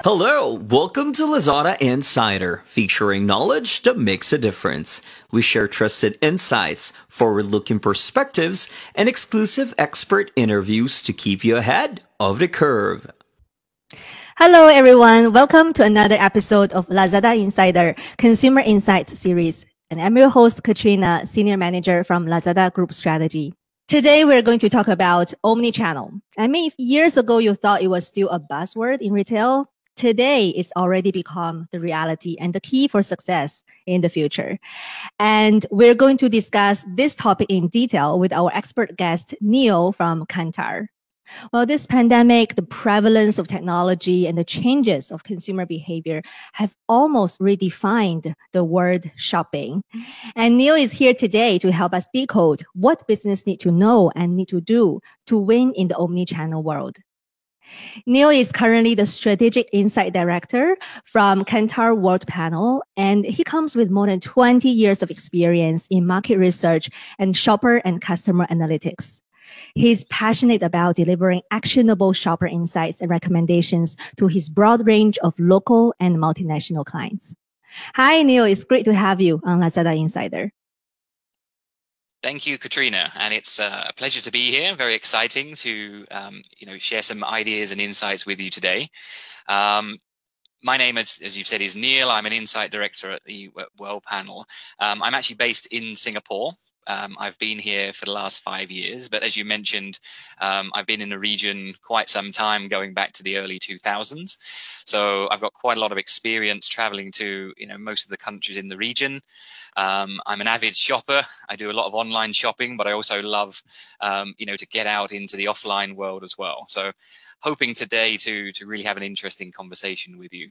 Hello, welcome to Lazada Insider, featuring knowledge that makes a difference. We share trusted insights, forward-looking perspectives, and exclusive expert interviews to keep you ahead of the curve. Hello, everyone. Welcome to another episode of Lazada Insider Consumer Insights series. And I'm your host, Katrina, Senior Manager from Lazada Group Strategy. Today, we're going to talk about Omnichannel. I mean, if years ago you thought it was still a buzzword in retail, today it's already become the reality and the key for success in the future. And we're going to discuss this topic in detail with our expert guest, Neil from Kantar. Well, this pandemic, the prevalence of technology and the changes of consumer behavior have almost redefined the word shopping. And Neil is here today to help us decode what business need to know and need to do to win in the omnichannel world. Neil is currently the Strategic Insight Director from Kantar Worldpanel, and he comes with more than 20 years of experience in market research and shopper and customer analytics. He's passionate about delivering actionable shopper insights and recommendations to his broad range of local and multinational clients. Hi, Neil. It's great to have you on Lazada Insider. Thank you, Katrina, and it's a pleasure to be here. Very exciting to share some ideas and insights with you today. My name, as you've said, is Neil. I'm an Insight Director at the Worldpanel. I'm actually based in Singapore. I've been here for the last 5 years, but as you mentioned, I've been in the region quite some time, going back to the early 2000s. So I've got quite a lot of experience traveling to most of the countries in the region. I'm an avid shopper. I do a lot of online shopping, but I also love to get out into the offline world as well. So hoping today to really have an interesting conversation with you.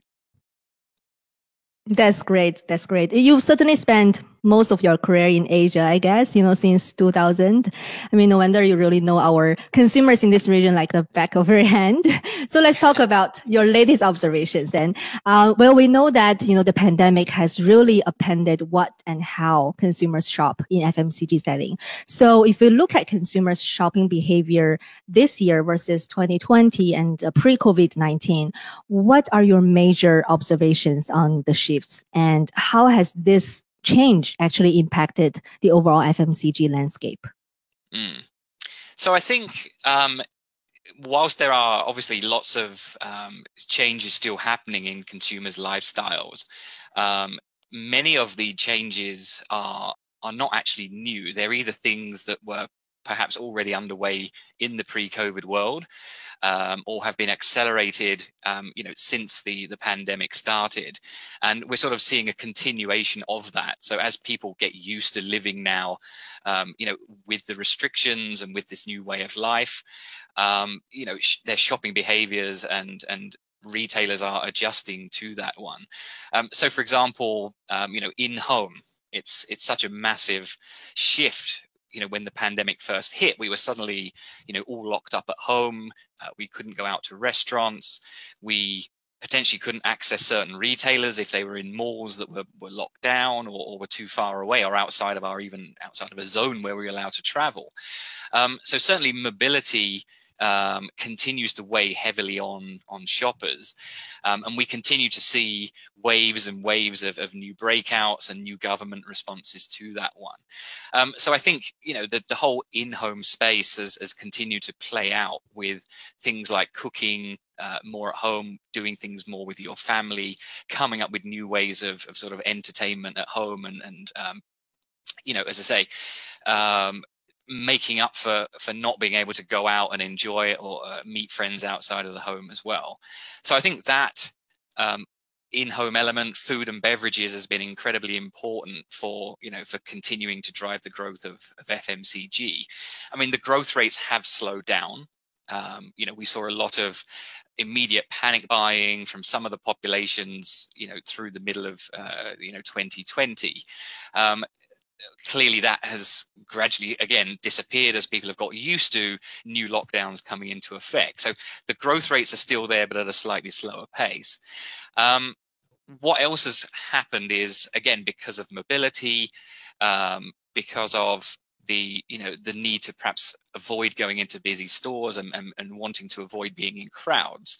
That's great. That's great. You've certainly spent most of your career in Asia, I guess, since 2000. I mean, no wonder you really know our consumers in this region like the back of your hand. So let's talk about your latest observations then. Well, we know that, the pandemic has really upended what and how consumers shop in FMCG setting. So if we look at consumers' shopping behavior this year versus 2020 and pre-COVID-19, what are your major observations on the shifts, and how has this change actually impacted the overall FMCG landscape? So I think whilst there are obviously lots of changes still happening in consumers' lifestyles, many of the changes are not actually new. They're either things that were perhaps already underway in the pre-COVID world, or have been accelerated, since the pandemic started. And we're sort of seeing a continuation of that. So as people get used to living now, with the restrictions and with this new way of life, their shopping behaviors and retailers are adjusting to that one. So for example, in home, it's such a massive shift. When the pandemic first hit, we were suddenly, all locked up at home. We couldn't go out to restaurants. We potentially couldn't access certain retailers if they were in malls that were locked down or were too far away, or outside of a zone where we were allowed to travel. So certainly mobility continues to weigh heavily on shoppers, and we continue to see waves and waves of new breakouts and new government responses to that one. So I think the whole in-home space has continued to play out with things like cooking more at home, doing things more with your family, coming up with new ways of sort of entertainment at home, and as I say, making up for not being able to go out and enjoy it or meet friends outside of the home as well. So I think that in-home element, food and beverages, has been incredibly important for continuing to drive the growth of FMCG. I mean, the growth rates have slowed down. We saw a lot of immediate panic buying from some of the populations, through the middle of 2020. Clearly that has gradually again disappeared as people have got used to new lockdowns coming into effect. So the growth rates are still there, but at a slightly slower pace. What else has happened is, again, because of mobility, because of the need to perhaps avoid going into busy stores and wanting to avoid being in crowds,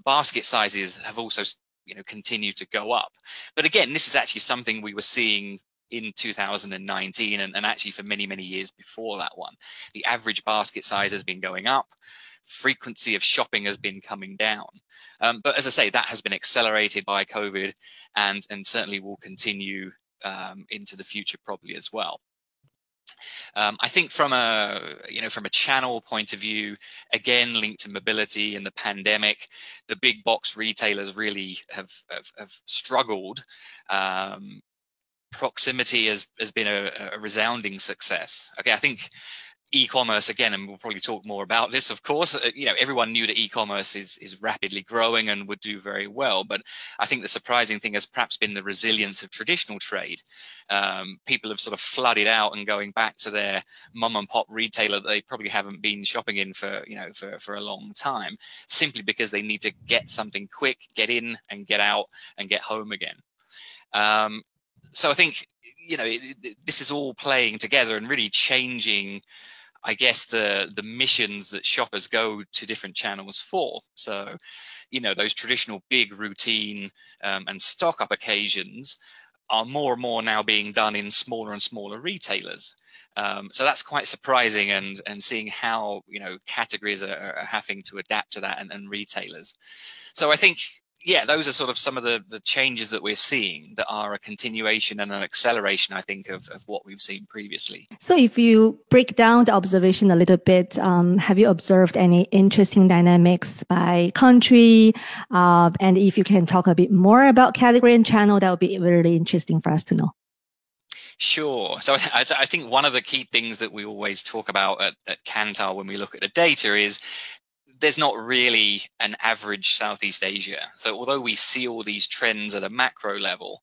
basket sizes have also continued to go up. But again, this is actually something we were seeing in 2019 and actually for many, many years before that one. The average basket size has been going up. Frequency of shopping has been coming down. But as I say, that has been accelerated by COVID and certainly will continue into the future probably as well. I think from a channel point of view, again linked to mobility and the pandemic, the big box retailers really have struggled. Proximity has been a resounding success. Okay, I think e-commerce, again, and we'll probably talk more about this, of course, everyone knew that e-commerce is rapidly growing and would do very well. But I think the surprising thing has perhaps been the resilience of traditional trade. People have sort of flooded out and going back to their mom and pop retailer that they probably haven't been shopping in for a long time, simply because they need to get something quick, get in and get out and get home again. So I think, this is all playing together and really changing, I guess, the missions that shoppers go to different channels for. So, those traditional big routine and stock up occasions are more and more now being done in smaller and smaller retailers. So that's quite surprising, and seeing how, categories are having to adapt to that and retailers. So I think, yeah, those are sort of some of the changes that we're seeing that are a continuation and an acceleration, I think, of what we've seen previously. So if you break down the observation a little bit, have you observed any interesting dynamics by country? And if you can talk a bit more about category and channel, that would be really interesting for us to know. Sure. So I think one of the key things that we always talk about at Kantar when we look at the data is there's not really an average Southeast Asia. So although we see all these trends at a macro level,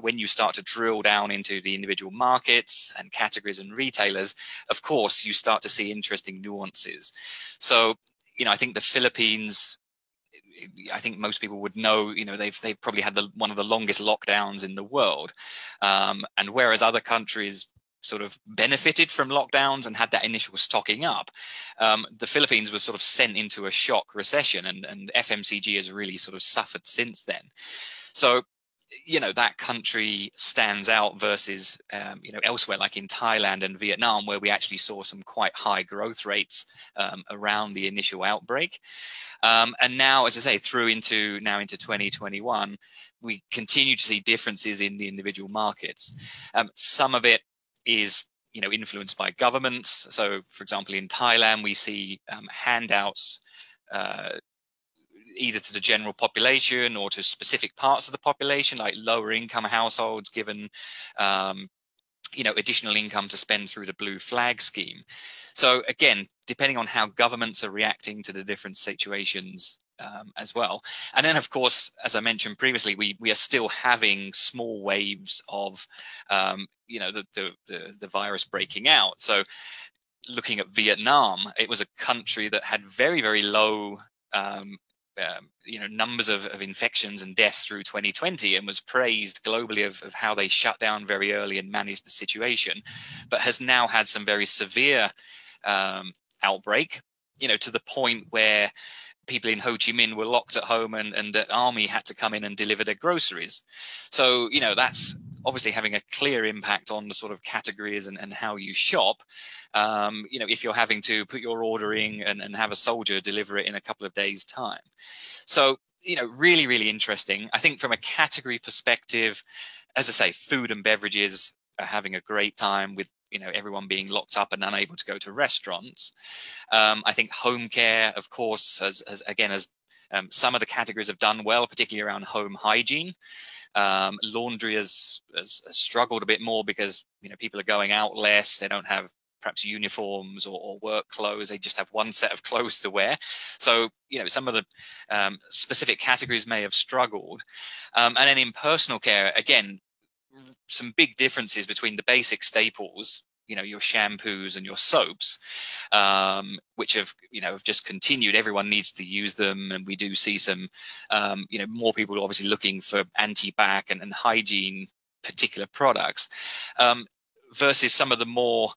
when you start to drill down into the individual markets and categories and retailers, of course, you start to see interesting nuances. So, I think the Philippines, I think most people would know, they've probably had one of the longest lockdowns in the world. And whereas other countries sort of benefited from lockdowns and had that initial stocking up, the Philippines was sort of sent into a shock recession, and FMCG has really sort of suffered since then. So, that country stands out versus, elsewhere, like in Thailand and Vietnam, where we actually saw some quite high growth rates around the initial outbreak. And now, as I say, through into 2021, we continue to see differences in the individual markets. Some of it is influenced by governments. So, for example, in Thailand, we see handouts either to the general population or to specific parts of the population, like lower income households given additional income to spend through the blue flag scheme. So again, depending on how governments are reacting to the different situations as well. And then, of course, as I mentioned previously, we are still having small waves of the virus breaking out. So looking at Vietnam, it was a country that had very, very low numbers of infections and deaths through 2020, and was praised globally of how they shut down very early and managed the situation, but has now had some very severe outbreak, to the point where people in Ho Chi Minh were locked at home and the army had to come in and deliver their groceries. So, that's obviously having a clear impact on the sort of categories and how you shop. If you're having to put your order in and have a soldier deliver it in a couple of days' time. So, really, really interesting. I think from a category perspective, as I say, food and beverages are having a great time with, everyone being locked up and unable to go to restaurants. I think home care, of course, has some of the categories have done well, particularly around home hygiene. Laundry has struggled a bit more because, people are going out less. They don't have perhaps uniforms or work clothes. They just have one set of clothes to wear. So, some of the specific categories may have struggled. And then in personal care, again, some big differences between the basic staples, your shampoos and your soaps, which have just continued. Everyone needs to use them, and we do see some more people obviously looking for anti-bac and hygiene particular products. versus some of the more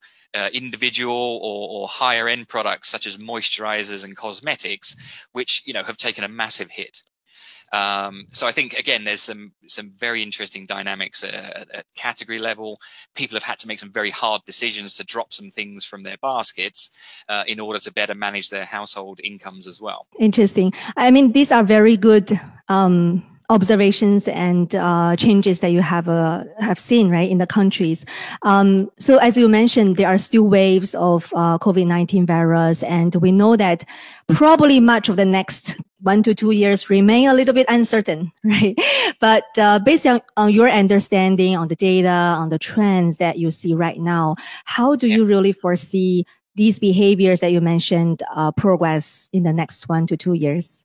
individual or higher end products such as moisturizers and cosmetics, which have taken a massive hit. So I think, again, there's some very interesting dynamics at category level. People have had to make some very hard decisions to drop some things from their baskets in order to better manage their household incomes as well. Interesting. I mean, these are very good observations and changes that you have seen, right, in the countries. So as you mentioned, there are still waves of COVID-19 virus, and we know that probably much of the next 1 to 2 years remain a little bit uncertain, right? But based on your understanding, on the data, on the trends that you see right now, how do you really foresee these behaviors that you mentioned progress in the next 1 to 2 years?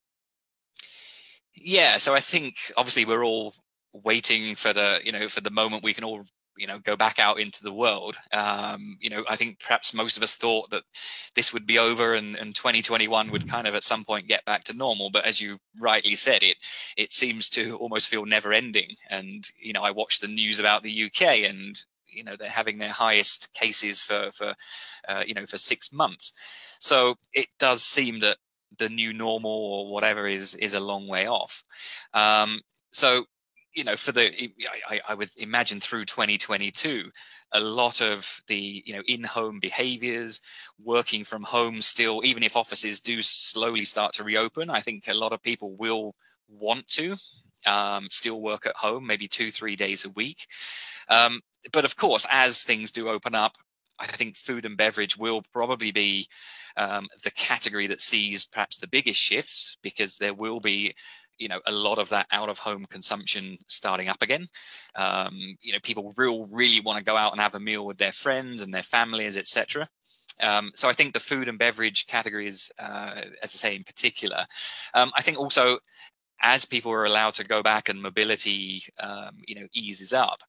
Yeah, so I think obviously we're all waiting for the for the moment we can all go back out into the world. I think perhaps most of us thought that this would be over and 2021 would kind of at some point get back to normal. But as you rightly said, it seems to almost feel never ending. And I watched the news about the UK, and they're having their highest cases for 6 months. So it does seem that the new normal or whatever is a long way off. So I would imagine through 2022, a lot of the in-home behaviors, working from home still, even if offices do slowly start to reopen, I think a lot of people will want to still work at home, maybe 2-3 days a week. But of course, as things do open up, I think food and beverage will probably be the category that sees perhaps the biggest shifts, because there will be a lot of that out-of-home consumption starting up again. People really want to go out and have a meal with their friends and their families, etc. So I think the food and beverage categories, as I say, in particular, I think also as people are allowed to go back and mobility, eases up,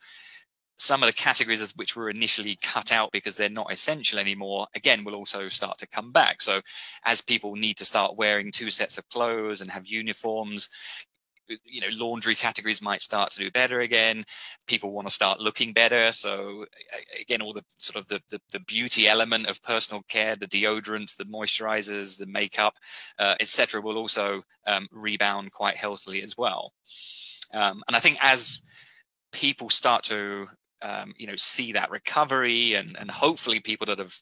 some of the categories which were initially cut out because they're not essential anymore, again, will also start to come back. So as people need to start wearing 2 sets of clothes and have uniforms, laundry categories might start to do better again. People want to start looking better. So again, all the sort of the beauty element of personal care, the deodorants, the moisturizers, the makeup, etc., will also rebound quite healthily as well. And I think as people start to see that recovery, and hopefully people that have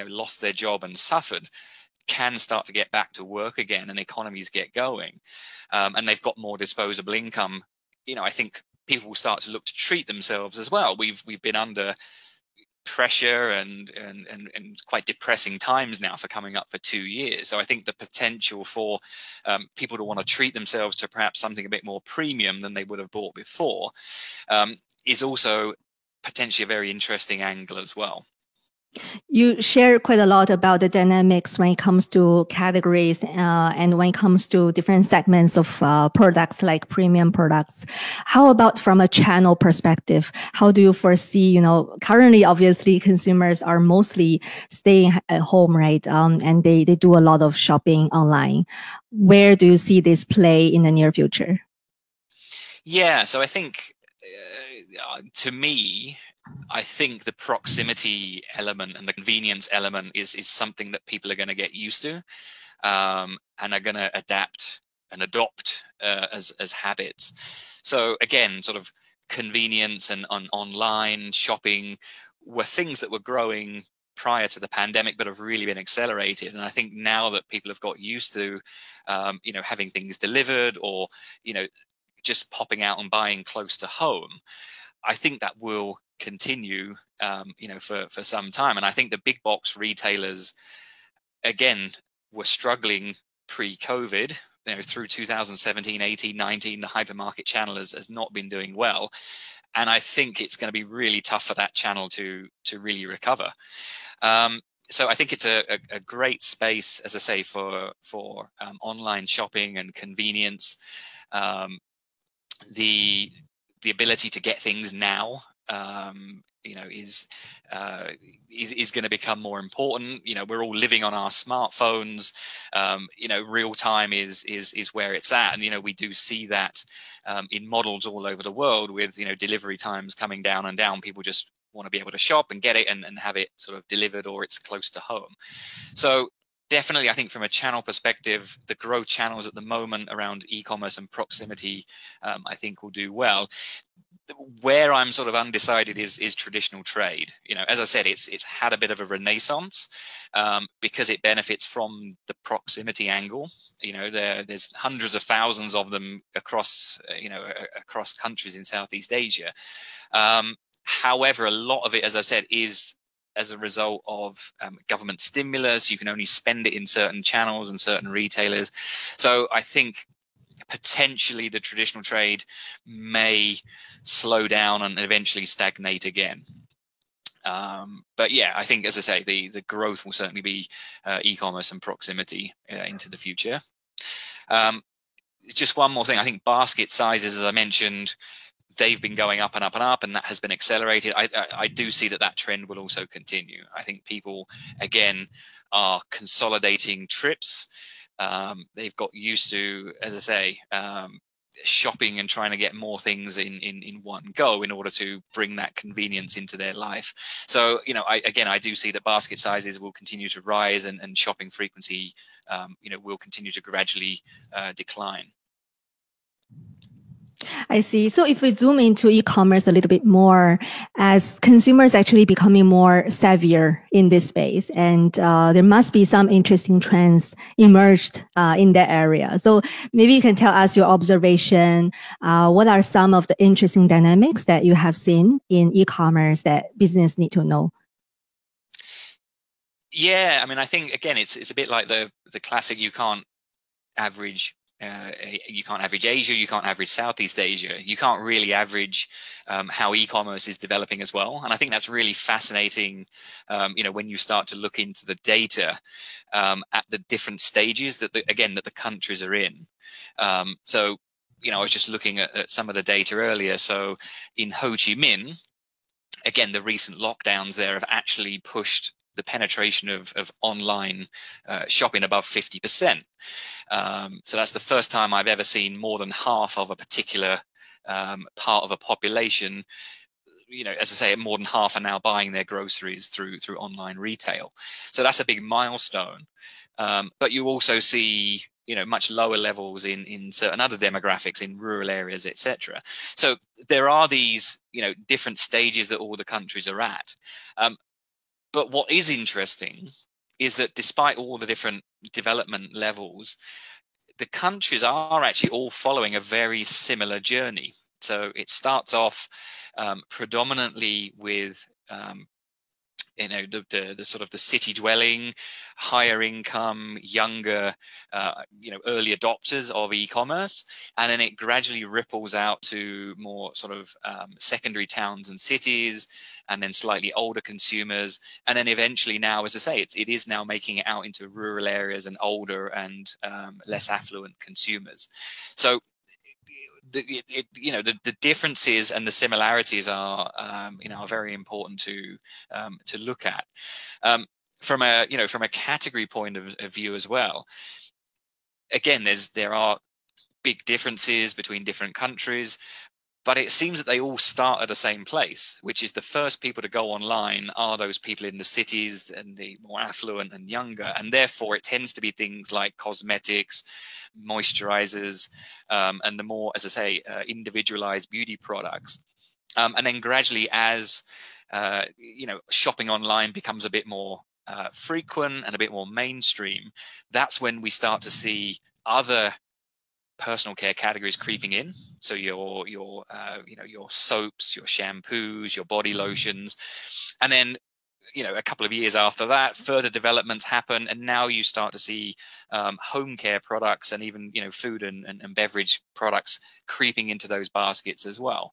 lost their job and suffered can start to get back to work again, and economies get going, and they've got more disposable income, I think people will start to look to treat themselves as well. We've been under pressure and quite depressing times now for coming up for 2 years. So I think the potential for people to want to treat themselves to perhaps something a bit more premium than they would have bought before is also potentially a very interesting angle as well. You share quite a lot about the dynamics when it comes to categories and when it comes to different segments of products like premium products. How about from a channel perspective? How do you foresee, currently, obviously, consumers are mostly staying at home, right? And they do a lot of shopping online. Where do you see this play in the near future? Yeah, so I think to me, I think the proximity element and the convenience element is something that people are going to get used to, and are going to adapt and adopt as habits. So again, sort of convenience and online shopping were things that were growing prior to the pandemic, but have really been accelerated. And I think now that people have got used to, having things delivered, or, just popping out and buying close to home, I think that will continue, for some time. And I think the big box retailers, again, were struggling pre-COVID. Through 2017, 18, 19, the hypermarket channel has not been doing well. And I think it's going to be really tough for that channel to really recover. So I think it's a great space, as I say, for online shopping and convenience. The ability to get things now, is going to become more important. We're all living on our smartphones. Real time is where it's at, and we do see that in models all over the world with delivery times coming down and down. People just want to be able to shop and get it and have it sort of delivered, or it's close to home. So definitely, I think from a channel perspective, the growth channels at the moment around e-commerce and proximity, I think will do well. Where I'm sort of undecided is traditional trade. You know, as I said, it's had a bit of a renaissance because it benefits from the proximity angle. You know, there's hundreds of thousands of them across across countries in Southeast Asia. However, a lot of it, as I've said, is as a result of government stimulus. You can only spend it in certain channels and certain retailers. So I think potentially the traditional trade may slow down and eventually stagnate again. But yeah, I think, as I say, the growth will certainly be e-commerce and proximity into the future. Just one more thing, I think basket sizes, as I mentioned, they've been going up and up and up, and that has been accelerated. I do see that trend will also continue. I think people, again, are consolidating trips. They've got used to, as I say, shopping and trying to get more things in one go in order to bring that convenience into their life. So, you know, I do see that basket sizes will continue to rise, and shopping frequency, will continue to gradually decline. I see. So if we zoom into e-commerce a little bit more, as consumers actually becoming more savvier in this space, and there must be some interesting trends emerged in that area. So maybe you can tell us your observation. What are some of the interesting dynamics that you have seen in e-commerce that business need to know? Yeah, I mean, I think, again, it's a bit like the classic, you can't average Asia, you can't average Southeast Asia, you can't really average how e-commerce is developing as well. And I think that's really fascinating, when you start to look into the data at the different stages that the countries are in. So, I was just looking at some of the data earlier. So in Ho Chi Minh, again, the recent lockdowns there have actually pushed the penetration of online shopping above 50%. So that's the first time I've ever seen more than half of a particular part of a population, as I say, more than half are now buying their groceries through online retail. So that's a big milestone. But you also see, much lower levels in certain other demographics in rural areas, etc. So there are these, different stages that all the countries are at. But what is interesting is that despite all the different development levels, the countries are actually all following a very similar journey. So it starts off predominantly with the sort of the city dwelling, higher income, younger, early adopters of e-commerce, and then it gradually ripples out to more sort of secondary towns and cities, and then slightly older consumers, and then eventually now, as I say, it is now making it out into rural areas and older and less affluent consumers. So the differences and the similarities are are very important to look at from a category point of view as well. Again, there are big differences between different countries, but it seems that they all start at the same place, which is the first people to go online are those people in the cities and the more affluent and younger. And therefore, it tends to be things like cosmetics, moisturizers, and the more, as I say, individualized beauty products. And then gradually, as shopping online becomes a bit more frequent and a bit more mainstream, that's when we start to see other personal care categories creeping in. So your soaps, your shampoos, your body lotions, and then a couple of years after that, further developments happen, and now you start to see home care products and even food and beverage products creeping into those baskets as well.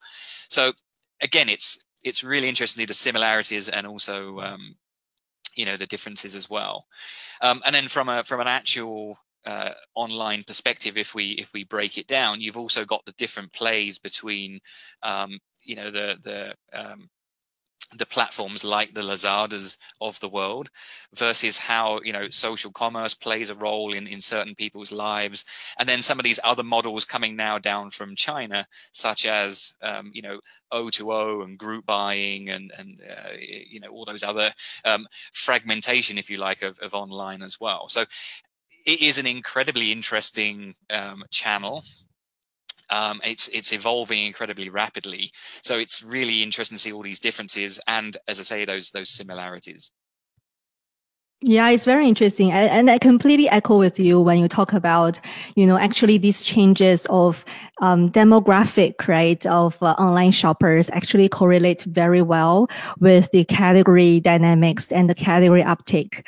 So again, it's really interesting, the similarities and also the differences as well. And then from an actual online perspective, if we break it down, you've the platforms like the Lazadas of the world versus how, social commerce plays a role in certain people's lives. And then some of these other models coming now down from China, such as, O2O and group buying and all those other fragmentation, if you like, of online as well. So it is an incredibly interesting channel. It's evolving incredibly rapidly, so it's really interesting to see all these differences and, as I say, those similarities. Yeah, it's very interesting. And I completely echo with you when you talk about, actually these changes of demographic, right, of online shoppers actually correlate very well with the category dynamics and the category uptake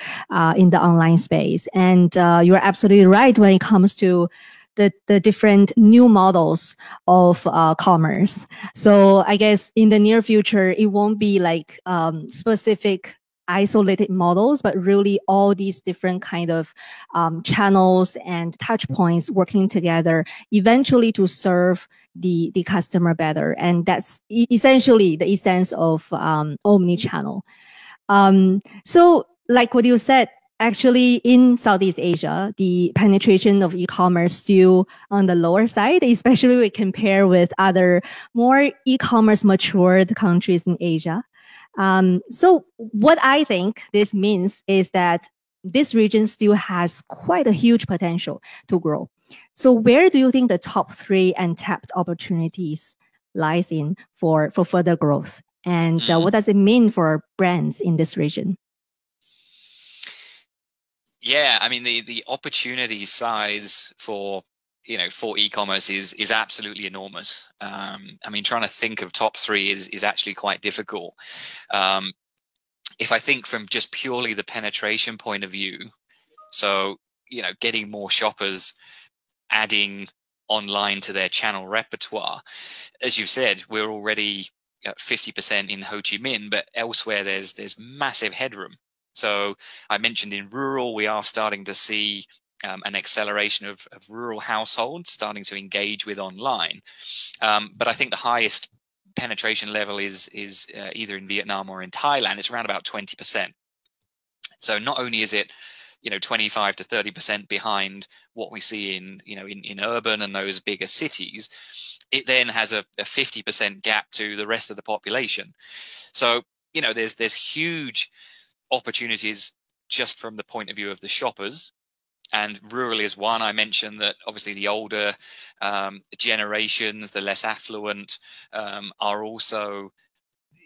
in the online space. And you're absolutely right when it comes to the different new models of commerce. So I guess in the near future, it won't be like specific isolated models, but really all these different kind of channels and touch points working together eventually to serve the customer better. And that's essentially the essence of omnichannel. So like what you said, actually in Southeast Asia, the penetration of e-commerce still on the lower side, especially when we compare with other more e-commerce matured countries in Asia. So what I think this means is that this region still has quite a huge potential to grow. So where do you think the top 3 untapped opportunities lies in for further growth? And what does it mean for brands in this region? Yeah, I mean, the opportunity size for e-commerce is absolutely enormous. I mean, trying to think of top 3 is actually quite difficult. If I think from just purely the penetration point of view, so getting more shoppers, adding online to their channel repertoire, as you said, we're already at 50% in Ho Chi Minh, but elsewhere there's massive headroom. So I mentioned in rural, we are starting to see an acceleration of rural households starting to engage with online. But I think the highest penetration level is either in Vietnam or in Thailand. It's around about 20%. So not only is it 25 to 30% behind what we see in urban and those bigger cities, it then has a 50% gap to the rest of the population. So there's huge opportunities just from the point of view of the shoppers. And rural is one. I mentioned that obviously the older generations, the less affluent, are also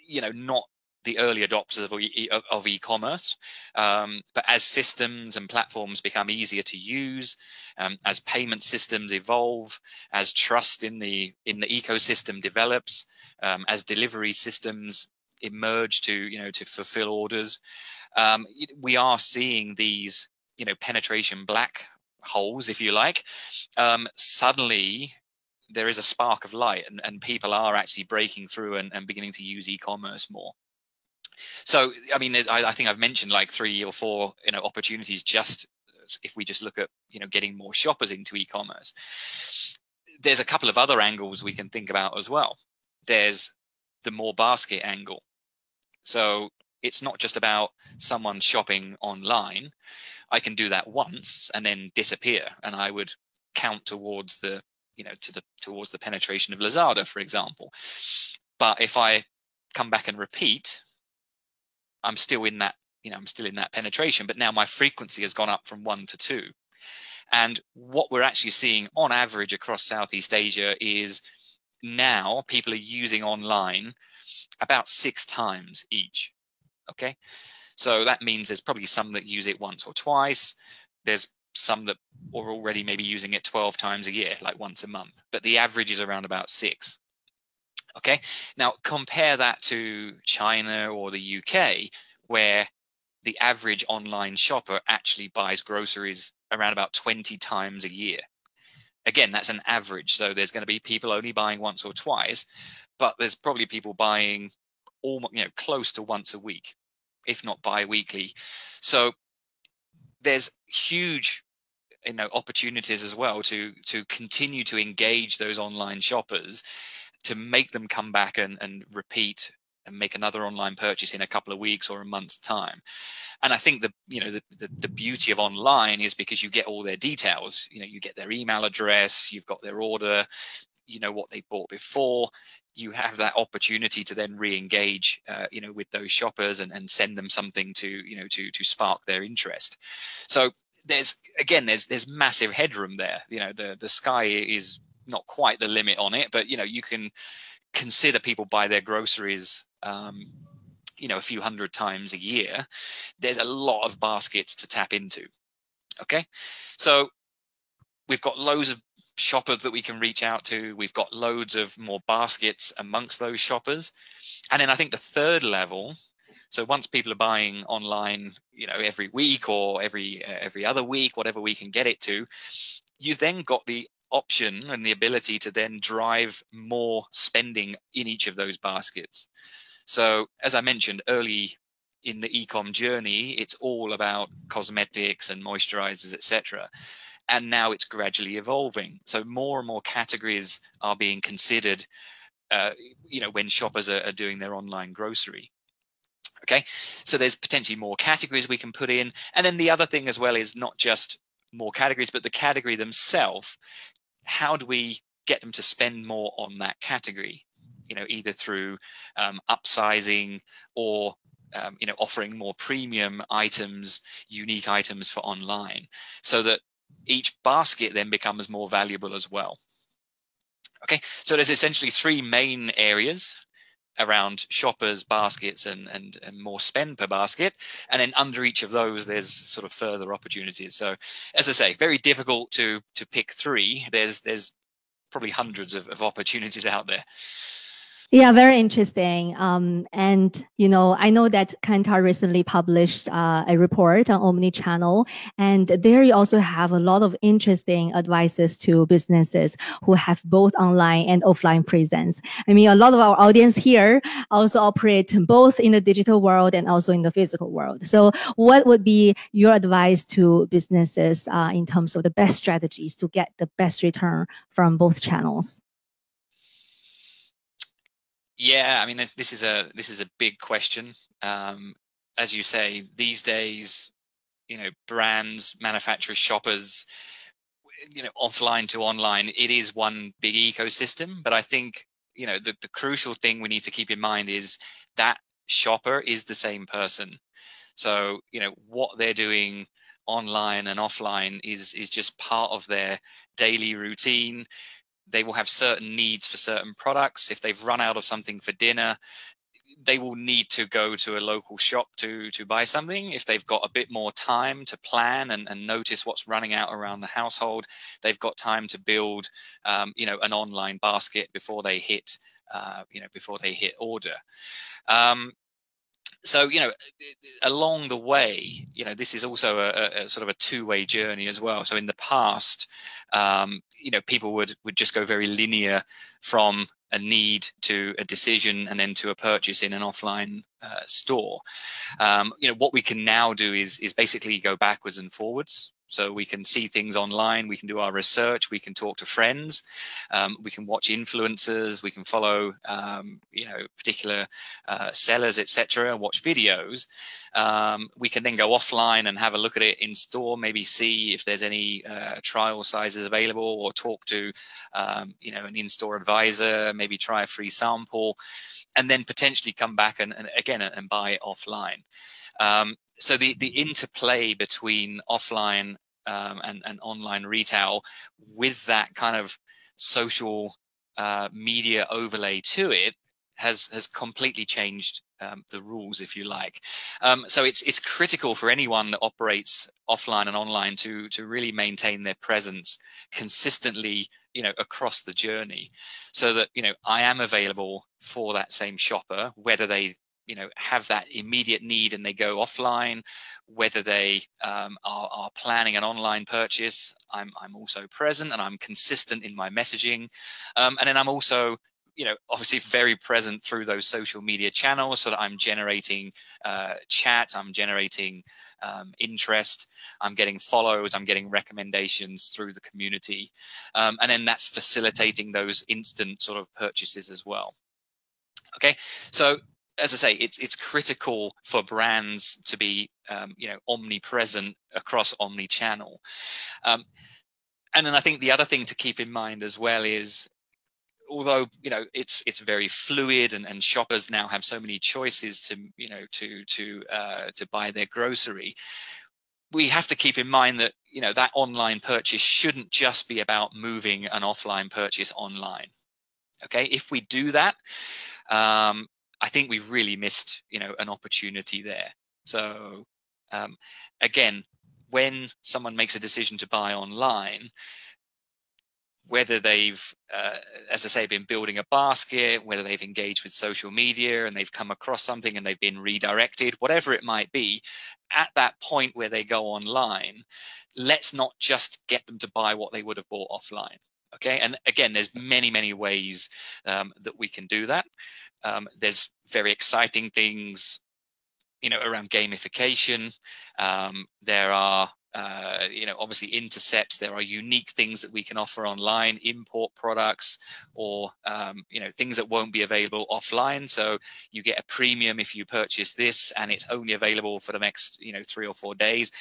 not the early adopters of e-commerce. But as systems and platforms become easier to use, as payment systems evolve, as trust in the ecosystem develops, as delivery systems emerge to fulfill orders, we are seeing these penetration black holes, if you like. Suddenly there is a spark of light, and people are actually breaking through and beginning to use e-commerce more. So I mean, I think I've mentioned like 3 or 4 opportunities just if we just look at getting more shoppers into e-commerce. There's a couple of other angles we can think about as well. There's the more basket angle. So it's not just about someone shopping online. I can do that once and then disappear, and I would count towards the towards the penetration of Lazada, for example. But if I come back and repeat, I'm still in that penetration, but now my frequency has gone up from 1 to 2. And what we're actually seeing on average across Southeast Asia is now people are using online about 6 times each. Okay, so that means there's probably some that use it once or twice. There's some that are already maybe using it 12 times a year, like once a month, but the average is around about 6. Okay, now compare that to China or the UK, where the average online shopper actually buys groceries around about 20 times a year. Again, that's an average, so there's going to be people only buying once or twice, but there's probably people buying almost close to once a week, if not bi-weekly. So there's huge opportunities as well to continue to engage those online shoppers, to make them come back and repeat make another online purchase in a couple of weeks or a month's time. And I think the beauty of online is because you get all their details. You get their email address, you've got their order, you know what they bought before. You have that opportunity to then re-engage with those shoppers and send them something to spark their interest. So there's massive headroom there. The sky is not quite the limit on it, but you can consider people buy their groceries a few hundred times a year. There's a lot of baskets to tap into. Okay, so we've got loads of shoppers that we can reach out to. We've got loads of more baskets amongst those shoppers. And then I think the third level, so once people are buying online every week or every other week, whatever we can get it to, you've then got the option and the ability to then drive more spending in each of those baskets. So as I mentioned early in the e-com journey, it's all about cosmetics and moisturizers, etc. And now it's gradually evolving. So more and more categories are being considered, when shoppers are doing their online grocery. Okay, so there's potentially more categories we can put in. And then the other thing as well is not just more categories, but the category themselves. How do we get them to spend more on that category? Either through upsizing or offering more premium items, unique items for online, so that each basket then becomes more valuable as well. Okay, so there's essentially three main areas around shoppers, baskets, and more spend per basket. And then under each of those, there's sort of further opportunities. So as I say, very difficult to pick three. There's probably hundreds of opportunities out there. Yeah, very interesting. And, I know that Kantar recently published a report on Omnichannel, and there you also have a lot of interesting advices to businesses who have both online and offline presence. I mean, a lot of our audience here also operate both in the digital world and also in the physical world. So what would be your advice to businesses in terms of the best strategies to get the best return from both channels? Yeah, I mean, this is a big question. As you say, these days, brands, manufacturers, shoppers, offline to online, it is one big ecosystem. But I think, the crucial thing we need to keep in mind is that shopper is the same person. So, what they're doing online and offline is just part of their daily routine. They will have certain needs for certain products. If they've run out of something for dinner, they will need to go to a local shop to buy something. If they've got a bit more time to plan and notice what's running out around the household, they've got time to build, an online basket before they hit, order. So, along the way, this is also a sort of a two-way journey as well. So in the past, people would just go very linear from a need to a decision and then to a purchase in an offline store. What we can now do is basically go backwards and forwards. So we can see things online, we can do our research, we can talk to friends, we can watch influencers, we can follow, particular sellers, etc., and watch videos. We can then go offline and have a look at it in store, maybe see if there's any trial sizes available, or talk to, an in-store advisor, maybe try a free sample, and then potentially come back and buy offline. So the interplay between offline and online retail, with that kind of social media overlay to it, has completely changed the rules, if you like. So it's critical for anyone that operates offline and online to really maintain their presence consistently, across the journey, so that I am available for that same shopper, whether they have that immediate need and they go offline, whether they are planning an online purchase. I'm also present and I'm consistent in my messaging, and then I'm also obviously very present through those social media channels, so that I'm generating chat, I'm generating interest, I'm getting follows, I'm getting recommendations through the community, and then that's facilitating those instant sort of purchases as well. Okay, so as I say, it's critical for brands to be omnipresent across omnichannel. And then I think the other thing to keep in mind as well is, although it's very fluid, and shoppers now have so many choices to buy their grocery, we have to keep in mind that that online purchase shouldn't just be about moving an offline purchase online. Okay, if we do that, I think we've really missed an opportunity there. So again, when someone makes a decision to buy online, whether they've, as I say, been building a basket, whether they've engaged with social media and they've come across something and they've been redirected, whatever it might be, at that point where they go online, let's not just get them to buy what they would have bought offline. Okay, and again, there's many ways that we can do that. There's very exciting things, around gamification. There are obviously intercepts. There are unique things that we can offer online, import products, or things that won't be available offline. So you get a premium if you purchase this, and it's only available for the next 3 or 4 days.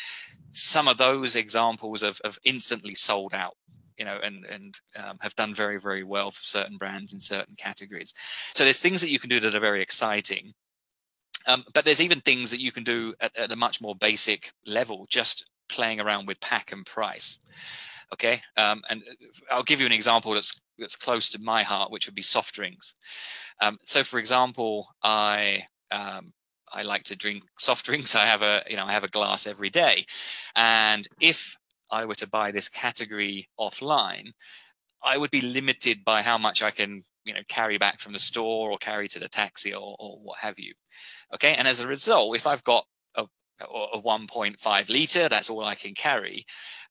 Some of those examples have instantly sold out, and have done very well for certain brands in certain categories. So there's things that you can do that are very exciting. But there's even things that you can do at a much more basic level, just playing around with pack and price. Okay, and I'll give you an example that's close to my heart, which would be soft drinks. So, for example, I like to drink soft drinks. I have a glass every day, and if I were to buy this category offline, I would be limited by how much I can carry back from the store or carry to the taxi or what have you. Okay, and as a result, if I've got a 1.5 liter, that's all I can carry,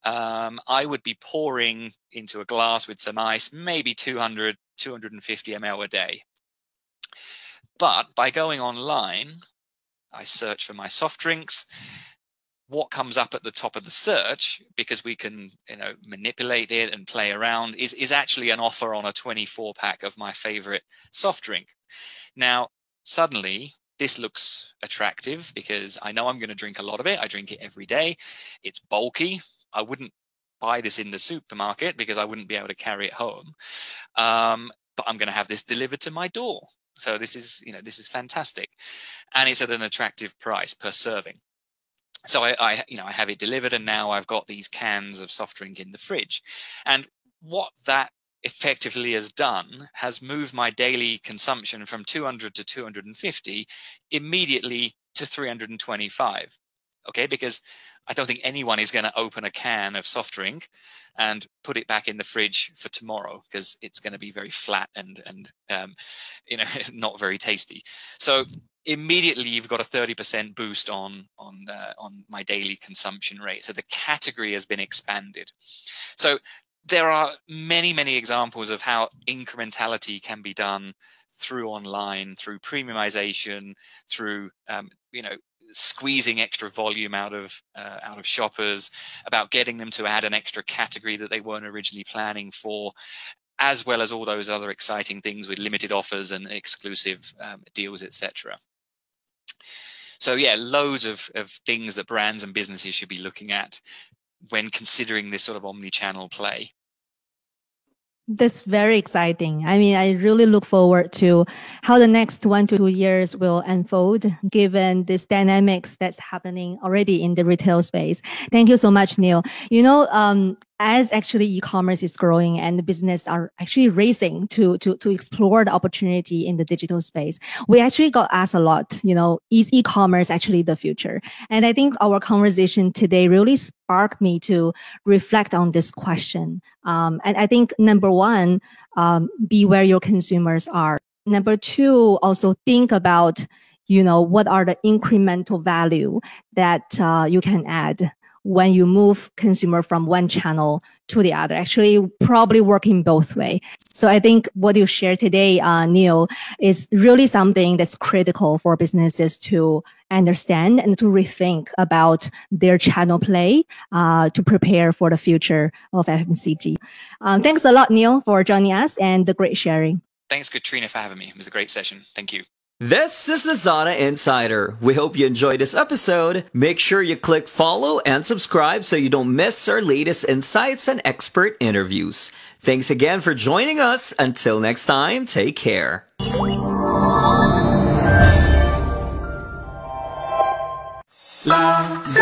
I would be pouring into a glass with some ice, maybe 250 ml a day. But by going online, I search for my soft drinks. What comes up at the top of the search, because we can manipulate it and play around, is actually an offer on a 24-pack of my favorite soft drink. Now, suddenly, this looks attractive because I know I'm going to drink a lot of it. I drink it every day. It's bulky. I wouldn't buy this in the supermarket because I wouldn't be able to carry it home. But I'm going to have this delivered to my door. So this is fantastic. And it's at an attractive price per serving. So I have it delivered, and now I've got these cans of soft drink in the fridge. And what that effectively has done has moved my daily consumption from 200 to 250 immediately to 325. Okay, because I don't think anyone is going to open a can of soft drink and put it back in the fridge for tomorrow, because it's going to be very flat and not very tasty. So immediately you've got a 30% boost on my daily consumption rate. So the category has been expanded. So there are many examples of how incrementality can be done through online, through premiumization, through squeezing extra volume out of shoppers, about getting them to add an extra category that they weren't originally planning for, as well as all those other exciting things with limited offers and exclusive deals, etc. So yeah, loads of things that brands and businesses should be looking at when considering this sort of omni-channel play. That's very exciting. I mean, I really look forward to how the next 1 to 2 years will unfold, given this dynamics that's happening already in the retail space. Thank you so much, Neil. As actually e-commerce is growing and the business are actually racing to explore the opportunity in the digital space, we actually got asked a lot, is e-commerce actually the future? And I think our conversation today really sparked me to reflect on this question. And I think number one, be where your consumers are. Number two, also think about, what are the incremental value that you can add when you move consumer from one channel to the other, actually probably working both ways. So I think what you shared today, Neil, is really something that's critical for businesses to understand and to rethink about their channel play to prepare for the future of FMCG. Thanks a lot, Neil, for joining us and the great sharing. Thanks, Katrina, for having me. It was a great session. Thank you. This is Lazada Insider. We hope you enjoyed this episode. Make sure you click follow and subscribe so you don't miss our latest insights and expert interviews. Thanks again for joining us. Until next time, take care. Lazada.